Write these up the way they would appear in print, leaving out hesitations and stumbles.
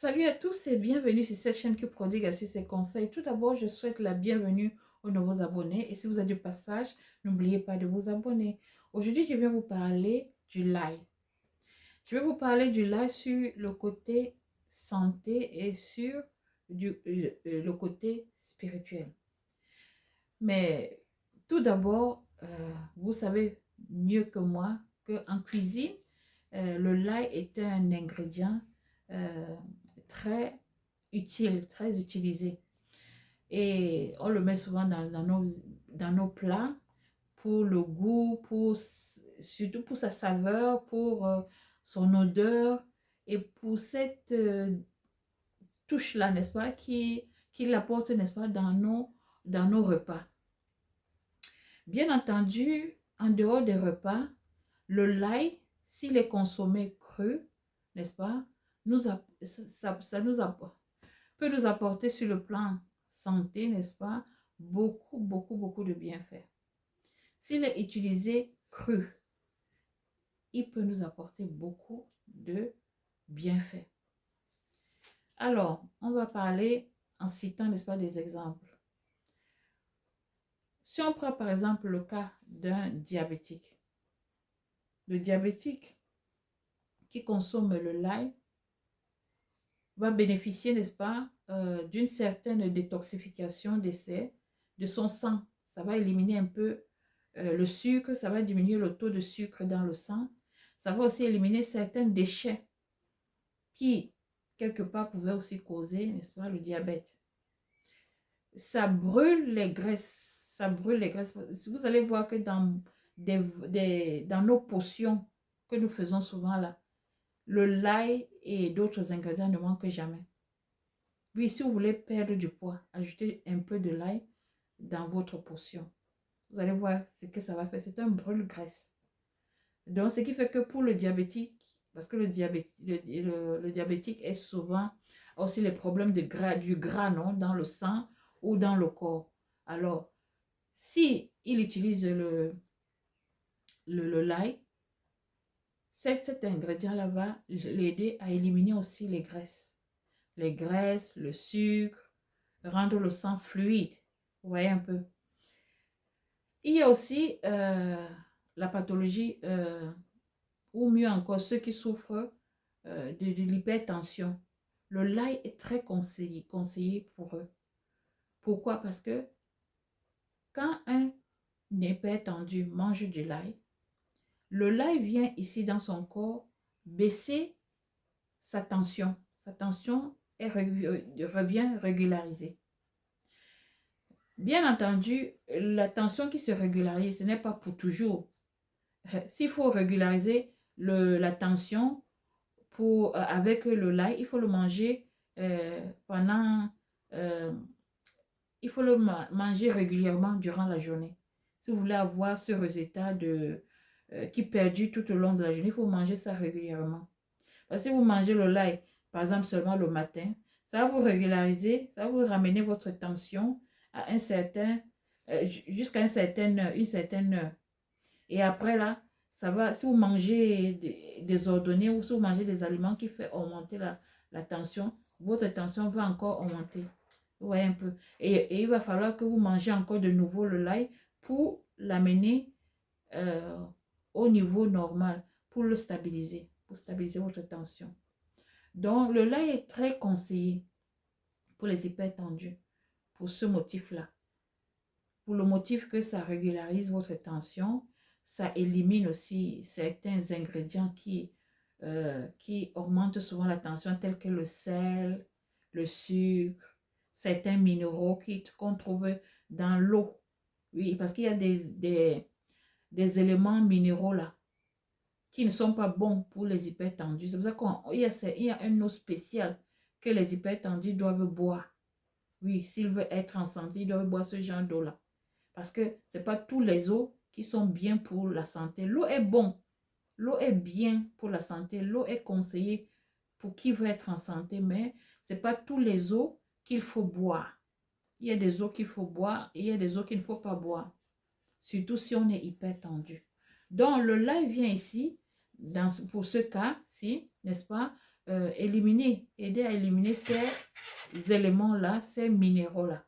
Salut à tous et bienvenue sur cette chaîne qui prodigue astuces et conseils. Tout d'abord, je souhaite la bienvenue aux nouveaux abonnés et si vous êtes du passage, n'oubliez pas de vous abonner. Aujourd'hui, je vais vous parler du live. Je vais vous parler du live sur le côté santé et sur le côté spirituel. Mais tout d'abord, vous savez mieux que moi qu'en cuisine, le lait est un ingrédient euh, très utile, très utilisé. Et on le met souvent dans nos plats pour le goût, surtout pour sa saveur, pour son odeur et pour cette touche-là, n'est-ce pas, qui l'apporte, n'est-ce pas, dans nos repas. Bien entendu, en dehors des repas, le lait, s'il est consommé cru, n'est-ce pas, ça peut nous apporter sur le plan santé, n'est-ce pas, beaucoup de bienfaits. S'il est utilisé cru, il peut nous apporter beaucoup de bienfaits. Alors, on va parler en citant, n'est-ce pas, des exemples. Si on prend par exemple le cas d'un diabétique, le diabétique qui consomme le lait va bénéficier, n'est-ce pas, d'une certaine détoxification de son sang. Ça va éliminer un peu le sucre, ça va diminuer le taux de sucre dans le sang. Ça va aussi éliminer certains déchets qui, quelque part, pouvaient aussi causer, n'est-ce pas, le diabète. Ça brûle les graisses. Ça brûle les graisses. Vous allez voir que dans nos potions que nous faisons souvent là, le lait et d'autres ingrédients ne manquent jamais. Oui, si vous voulez perdre du poids, ajoutez un peu de lait dans votre potion. Vous allez voir ce que ça va faire. C'est un brûle-graisse. Donc, ce qui fait que pour le diabétique, parce que le diabétique est souvent aussi les problèmes du gras non, dans le sang ou dans le corps. Alors, si il utilise le lait, cet ingrédient-là va l'aider à éliminer aussi les graisses. Les graisses, le sucre, rendre le sang fluide. Vous voyez un peu. Il y a aussi la pathologie, ou mieux encore, ceux qui souffrent de l'hypertension. Le lait est très conseillé pour eux. Pourquoi? Parce que quand un hypertendu mange du lait, le lait vient ici dans son corps baisser sa tension. Sa tension revient régularisée. Bien entendu, la tension qui se régularise, ce n'est pas pour toujours. S'il faut régulariser la tension avec le lait, il faut le manger pendant... euh, il faut le manger régulièrement durant la journée. Si vous voulez avoir ce résultat qui perdure tout au long de la journée, il faut manger ça régulièrement. Parce que si vous mangez le lait, par exemple, seulement le matin, ça va vous régulariser, ça va vous ramener votre tension à un certain, jusqu'à une certaine heure. Et après là, ça va, si vous mangez désordonné ou si vous mangez des aliments qui font augmenter la tension, votre tension va encore augmenter. Vous voyez un peu. Et il va falloir que vous mangez encore de nouveau le lait pour l'amener euh, au niveau normal, pour le stabiliser, pour stabiliser votre tension. Donc, le lait est très conseillé pour les hypertendus, pour ce motif-là. Pour le motif que ça régularise votre tension, ça élimine aussi certains ingrédients qui augmentent souvent la tension, tels que le sel, le sucre, certains minéraux qu'on trouve dans l'eau. Oui, parce qu'il y a des éléments minéraux là qui ne sont pas bons pour les hypertendus. C'est pour ça qu'il y a une eau spéciale que les hypertendus doivent boire. Oui, s'ils veulent être en santé, ils doivent boire ce genre d'eau-là. Parce que ce n'est pas tous les eaux qui sont bien pour la santé. L'eau est bon. L'eau est bien pour la santé. L'eau est conseillée pour qui veut être en santé, mais ce n'est pas tous les eaux qu'il faut boire. Il y a des eaux qu'il faut boire et il y a des eaux qu'il ne faut pas boire. Surtout si on est hyper tendu. Donc, le lait vient ici, pour ce cas-ci, n'est-ce pas, aider à éliminer ces éléments-là, ces minéraux-là.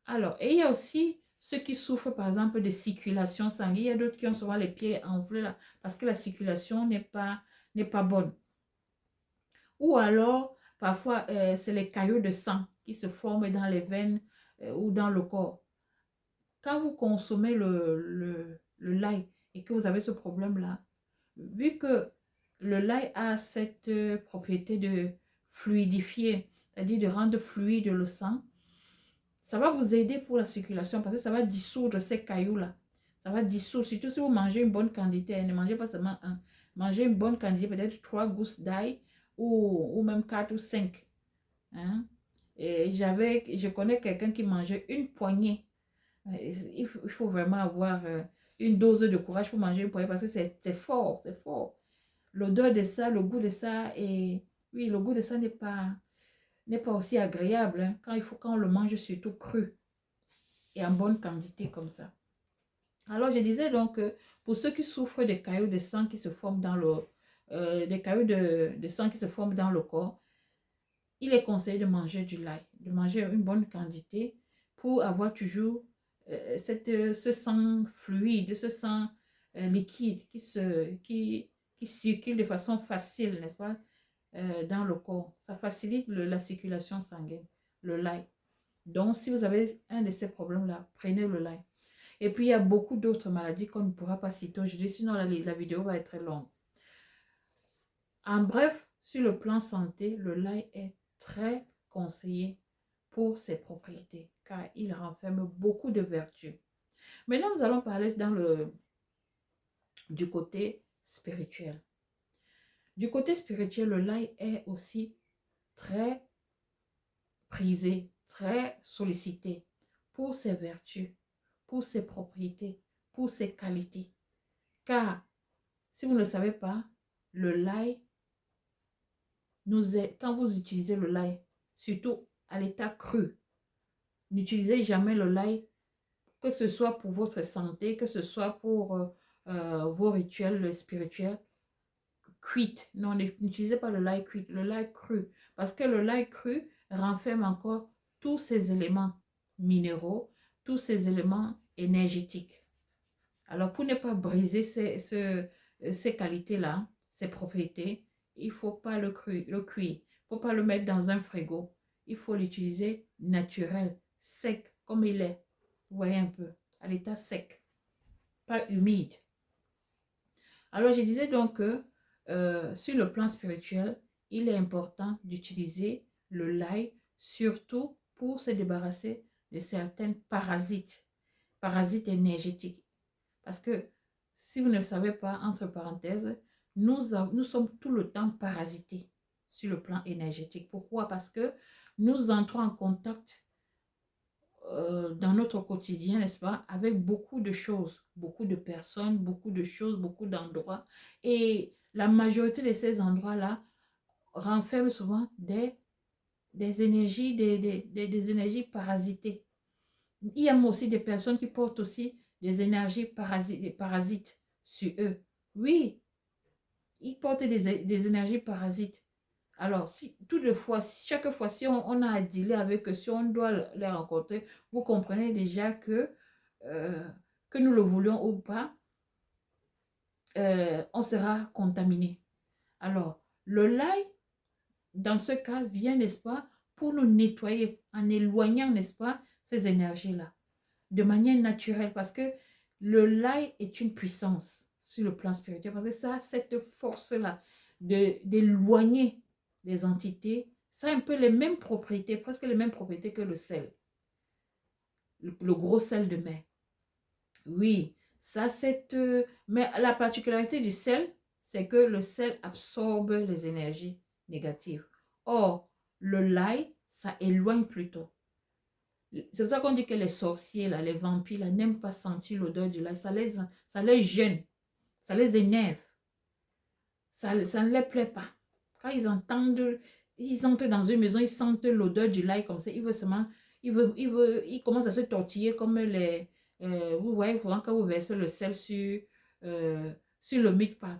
Alors, et il y a aussi ceux qui souffrent, par exemple, de circulation sanguine. Il y a d'autres qui ont souvent les pieds enflés là, parce que la circulation n'est pas bonne. Ou alors, parfois, c'est les caillots de sang qui se forment dans les veines ou dans le corps. Quand vous consommez le lait et que vous avez ce problème-là, vu que le lait a cette propriété de fluidifier, c'est-à-dire de rendre fluide le sang, ça va vous aider pour la circulation parce que ça va dissoudre ces cailloux-là. Ça va dissoudre, surtout si vous mangez une bonne quantité. Ne mangez pas seulement un. Mangez une bonne quantité, peut-être 3 gousses d'ail ou même 4 ou 5. Hein? Et je connais quelqu'un qui mangeait une poignée. Il faut vraiment avoir une dose de courage pour manger une poignée parce que c'est fort, c'est fort. L'odeur de ça, le goût de ça, et oui, le goût de ça n'est pas aussi agréable hein, quand on le mange surtout cru et en bonne quantité comme ça. Alors, je disais donc que pour ceux qui souffrent des caillots de sang qui se forment dans des caillots de sang qui se forment dans le corps, il est conseillé de manger du lait, de manger une bonne quantité pour avoir toujours ce sang fluide, ce sang liquide qui circule de façon facile, n'est-ce pas, dans le corps. Ça facilite la circulation sanguine, le lait. Donc, si vous avez un de ces problèmes-là, prenez le lait. Et puis, il y a beaucoup d'autres maladies qu'on ne pourra pas citer aujourd'hui, sinon la vidéo va être longue. En bref, sur le plan santé, le lait est très conseillé pour ses propriétés, car il renferme beaucoup de vertus. Maintenant, nous allons parler du côté spirituel. Du côté spirituel, le lait est aussi très prisé, très sollicité pour ses vertus, pour ses propriétés, pour ses qualités. Car, si vous ne le savez pas, le lait, quand vous utilisez le lait, surtout à l'état cru, n'utilisez jamais le lait, que ce soit pour votre santé, que ce soit pour vos rituels spirituels, cuite. Non, n'utilisez pas le lait cuit, le lait cru. Parce que le lait cru renferme encore tous ces éléments minéraux, tous ces éléments énergétiques. Alors, pour ne pas briser ces qualités-là, ces propriétés, il ne faut pas le cuire. Il ne faut pas le mettre dans un frigo. Il faut l'utiliser naturel, sec, comme il est. Vous voyez un peu, à l'état sec, pas humide. Alors, je disais donc que sur le plan spirituel, il est important d'utiliser le lait, surtout pour se débarrasser de certains parasites énergétiques. Parce que si vous ne le savez pas, entre parenthèses, nous sommes tout le temps parasités sur le plan énergétique. Pourquoi? Parce que nous entrons en contact dans notre quotidien, n'est-ce pas, avec beaucoup de choses, beaucoup de personnes, beaucoup de choses, beaucoup d'endroits. Et la majorité de ces endroits-là renferment souvent des énergies, des énergies parasitées. Il y a aussi des personnes qui portent aussi des énergies parasites sur eux. Oui, ils portent des énergies parasites. Alors, chaque fois, si on a à dealer avec eux, si on doit les rencontrer, vous comprenez déjà que nous le voulions ou pas, on sera contaminé. Alors, le lait, dans ce cas, vient, n'est-ce pas, pour nous nettoyer, en éloignant, n'est-ce pas, ces énergies-là, de manière naturelle, parce que le lait est une puissance sur le plan spirituel, parce que ça a cette force-là d'éloigner les entités. Ça a un peu les mêmes propriétés, presque les mêmes propriétés que le sel, le gros sel de mer. Oui, ça c'est... mais la particularité du sel, c'est que le sel absorbe les énergies négatives. Or, le lait, ça éloigne plutôt. C'est pour ça qu'on dit que les sorciers, là, les vampires, là, n'aiment pas sentir l'odeur du lait. Ça les gêne, ça les énerve. Ça ne les plaît pas. Quand ils entrent dans une maison, ils sentent l'odeur du lait comme ça. Ils commencent à se tortiller comme vous voyez, quand vous versez le sel sur le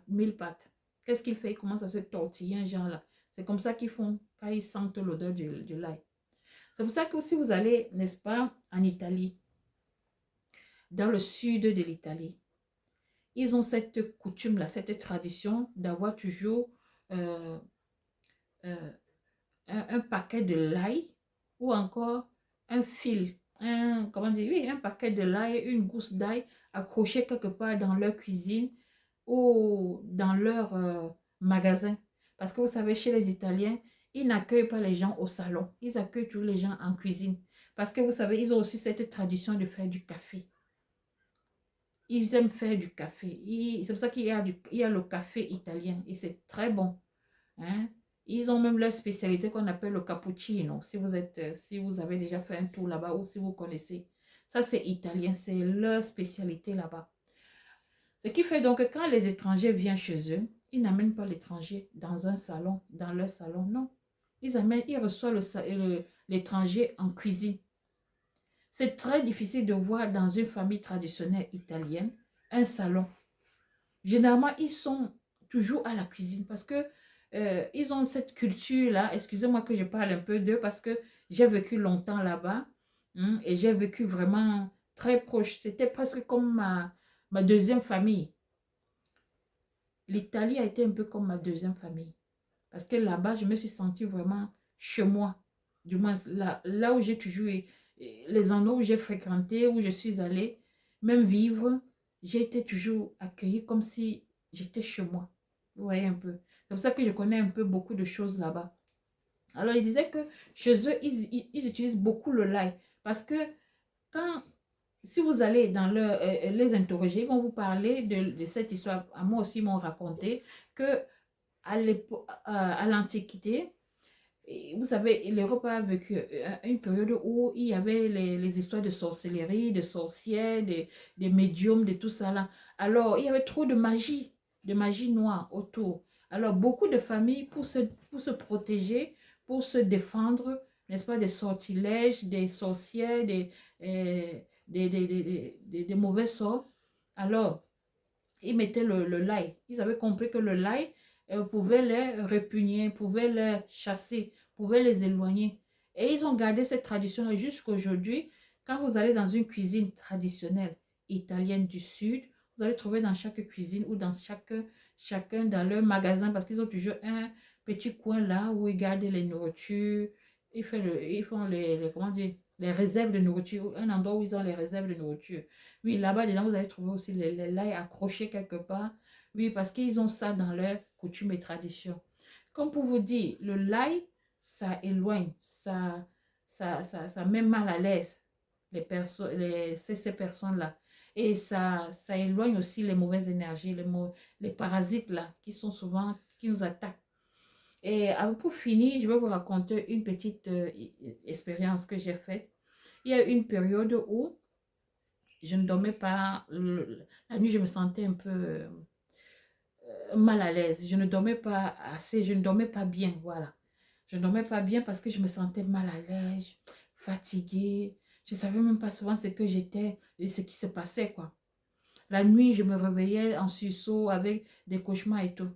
mille-pattes. qu'est-ce qu'il fait? Il commence à se tortiller, un genre là. C'est comme ça qu'ils font quand ils sentent l'odeur de l'ail. C'est pour ça que si vous allez, n'est-ce pas, en Italie, dans le sud de l'Italie, ils ont cette coutume-là, cette tradition d'avoir toujours euh, euh, un paquet de l'ail ou encore un fil, comment dire, oui, un paquet de l'ail, une gousse d'ail accrochée quelque part dans leur cuisine ou dans leur magasin. Parce que vous savez, chez les Italiens, ils n'accueillent pas les gens au salon, ils accueillent tous les gens en cuisine. Parce que vous savez, ils ont aussi cette tradition de faire du café. Ils aiment faire du café. C'est pour ça il y a le café italien et c'est très bon. Hein? Ils ont même leur spécialité qu'on appelle le cappuccino. Si vous avez déjà fait un tour là-bas ou si vous connaissez. Ça, c'est italien. C'est leur spécialité là-bas. Ce qui fait donc que quand les étrangers viennent chez eux, ils n'amènent pas l'étranger dans un salon, dans leur salon. Non. Ils reçoivent l'étranger en cuisine. C'est très difficile de voir dans une famille traditionnelle italienne un salon. Généralement, ils sont toujours à la cuisine parce que ils ont cette culture-là. Excusez-moi que je parle un peu d'eux parce que j'ai vécu longtemps là-bas et j'ai vécu vraiment très proche. C'était presque comme ma deuxième famille. L'Italie a été un peu comme ma deuxième famille parce que là-bas, je me suis sentie vraiment chez moi. Du moins, là où j'ai toujours, les endroits où j'ai fréquenté, où je suis allée, même vivre, j'ai été toujours accueillie comme si j'étais chez moi. Vous voyez un peu. C'est pour ça que je connais un peu beaucoup de choses là-bas. Alors, il disait que chez eux, ils utilisent beaucoup le l'ail. Parce que quand, si vous allez dans les interroger, ils vont vous parler de cette histoire. À moi aussi, ils m'ont raconté que à l'Antiquité, vous savez, l'Europe a vécu une période où il y avait les histoires de sorcellerie, de sorcières, des médiums, de tout ça là. Alors, il y avait trop de magie noire autour. Alors, beaucoup de familles, pour se protéger, pour se défendre, n'est-ce pas, des sortilèges, des sorcières, euh, des mauvais sorts. Alors, ils mettaient le l'ail. Ils avaient compris que le l'ail pouvait les répugner, pouvait les chasser, pouvait les éloigner. Et ils ont gardé cette tradition-là jusqu'à aujourd'hui. Quand vous allez dans une cuisine traditionnelle italienne du Sud, vous allez trouver dans chaque cuisine ou dans chacun dans leur magasin, parce qu'ils ont toujours un petit coin là où ils gardent les nourritures, ils font comment dire, les réserves de nourriture, un endroit où ils ont les réserves de nourriture. Oui, là-bas, dedans, vous allez trouver aussi l'ail accroché quelque part. Oui, parce qu'ils ont ça dans leur coutume et tradition. Comme pour vous dire, le l'ail, ça éloigne, ça met mal à l'aise ces personnes-là. Et ça éloigne aussi les mauvaises énergies, les parasites là, qui sont souvent, qui nous attaquent. Et pour finir, je vais vous raconter une petite expérience que j'ai faite. Il y a une période où je ne dormais pas. La nuit, je me sentais un peu mal à l'aise. Je ne dormais pas assez, je ne dormais pas bien, voilà. Je ne dormais pas bien parce que je me sentais mal à l'aise, fatiguée. Je ne savais même pas souvent ce que j'étais et ce qui se passait, quoi. La nuit, je me réveillais en sursaut avec des cauchemars et tout.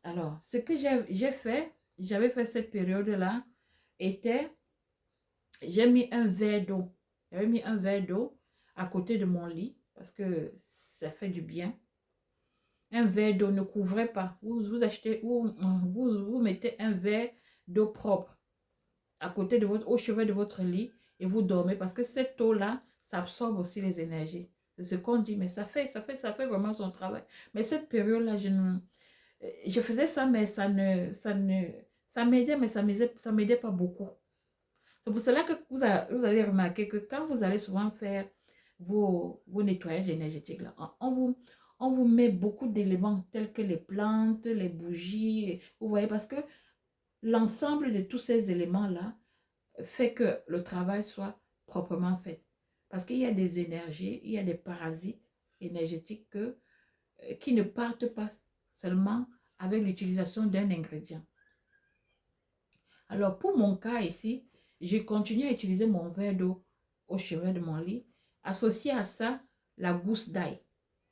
Alors, ce que j'ai fait, j'avais fait cette période-là, était, j'ai mis un verre d'eau. J'avais mis un verre d'eau à côté de mon lit parce que ça fait du bien. Un verre d'eau ne couvrez pas. Vous achetez ou vous mettez un verre d'eau propre à côté de au chevet de votre lit et vous dormez parce que cette eau-là, ça absorbe aussi les énergies. C'est ce qu'on dit, mais ça fait vraiment son travail. Mais cette période-là, je faisais ça, mais ça m'aidait, mais ça m'aidait pas beaucoup. C'est pour cela que vous allez remarquer que quand vous allez souvent faire vos nettoyages énergétiques, là, on vous met beaucoup d'éléments tels que les plantes, les bougies, vous voyez, parce que l'ensemble de tous ces éléments-là fait que le travail soit proprement fait. Parce qu'il y a des énergies, il y a des parasites énergétiques qui ne partent pas seulement avec l'utilisation d'un ingrédient. Alors, pour mon cas ici, j'ai continué à utiliser mon verre d'eau au chevet de mon lit, associé à ça, la gousse d'ail.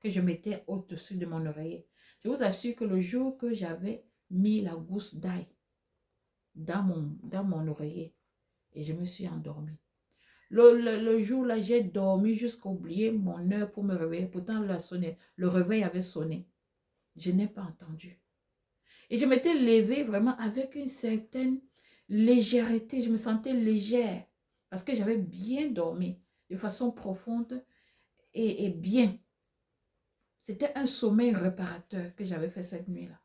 que je mettais au-dessus de mon oreiller. Je vous assure que le jour que j'avais mis la gousse d'ail dans mon oreiller et je me suis endormie. Le jour-là, j'ai dormi jusqu'à oublier mon heure pour me réveiller. Pourtant, le réveil avait sonné. Je n'ai pas entendu. Et je m'étais levée vraiment avec une certaine légèreté. Je me sentais légère parce que j'avais bien dormi de façon profonde et bien. C'était un sommeil réparateur que j'avais fait cette nuit-là.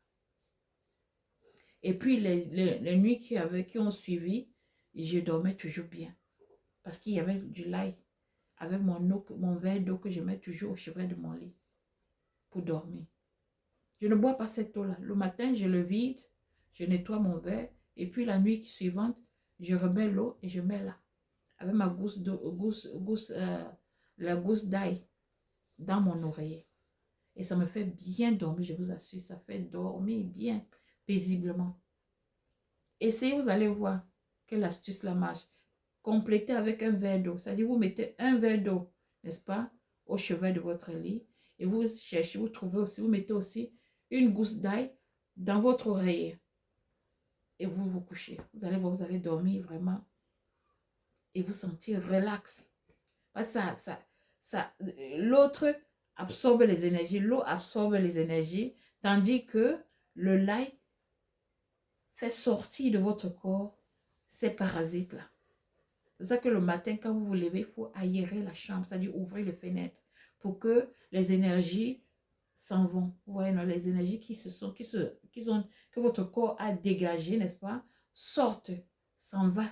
Et puis les nuits qui ont suivi, je dormais toujours bien. Parce qu'il y avait du lait avec mon verre d'eau que je mets toujours au chevet de mon lit pour dormir. Je ne bois pas cette eau-là. Le matin, je le vide, je nettoie mon verre. Et puis la nuit suivante, je remets l'eau et je mets là. Avec ma la gousse d'ail dans mon oreiller. Et ça me fait bien dormir, je vous assure. Ça fait dormir bien, paisiblement. Essayez, vous allez voir quelle astuce là marche. Complétez avec un verre d'eau. C'est-à-dire, vous mettez un verre d'eau, n'est-ce pas, au chevet de votre lit. Et vous cherchez, vous trouvez aussi, vous mettez aussi une gousse d'ail dans votre oreiller. Et vous vous couchez. Vous allez voir, vous allez dormir vraiment. Et vous sentir relax. L'autre absorbe les énergies. L'eau absorbe les énergies. Tandis que le lait fait sortir de votre corps ces parasites-là. C'est ça que le matin, quand vous vous levez, il faut aérer la chambre, c'est-à-dire ouvrir les fenêtres pour que les énergies s'en vont. Vous voyez, non, les énergies que votre corps a dégagées, n'est-ce pas, sortent, s'en va.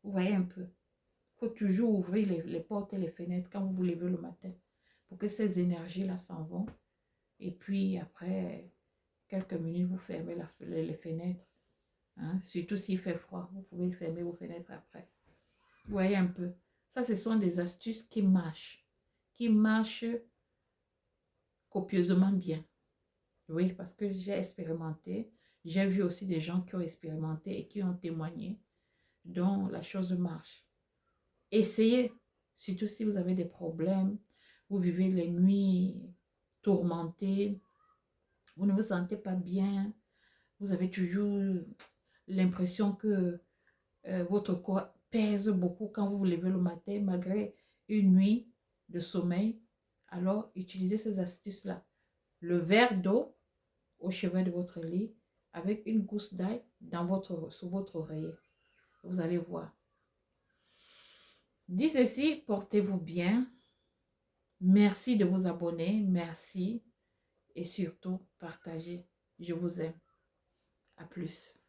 Vous voyez un peu. Il faut toujours ouvrir les portes et les fenêtres quand vous vous levez le matin pour que ces énergies-là s'en vont. Et puis après quelques minutes, vous fermez les fenêtres. Hein? Surtout s'il fait froid, vous pouvez fermer vos fenêtres après. Vous voyez un peu. Ça, ce sont des astuces qui marchent copieusement bien. Oui, parce que j'ai expérimenté. J'ai vu aussi des gens qui ont expérimenté et qui ont témoigné. Donc, la chose marche. Essayez, surtout si vous avez des problèmes, vous vivez les nuits tourmentées, vous ne vous sentez pas bien, vous avez toujours l'impression que votre corps pèse beaucoup quand vous vous levez le matin, malgré une nuit de sommeil. Alors, utilisez ces astuces-là. Le verre d'eau au chevet de votre lit avec une gousse d'ail sur votre oreiller. Vous allez voir. Dit ceci, portez-vous bien. Merci de vous abonner. Merci. Et surtout, partagez. Je vous aime. À plus.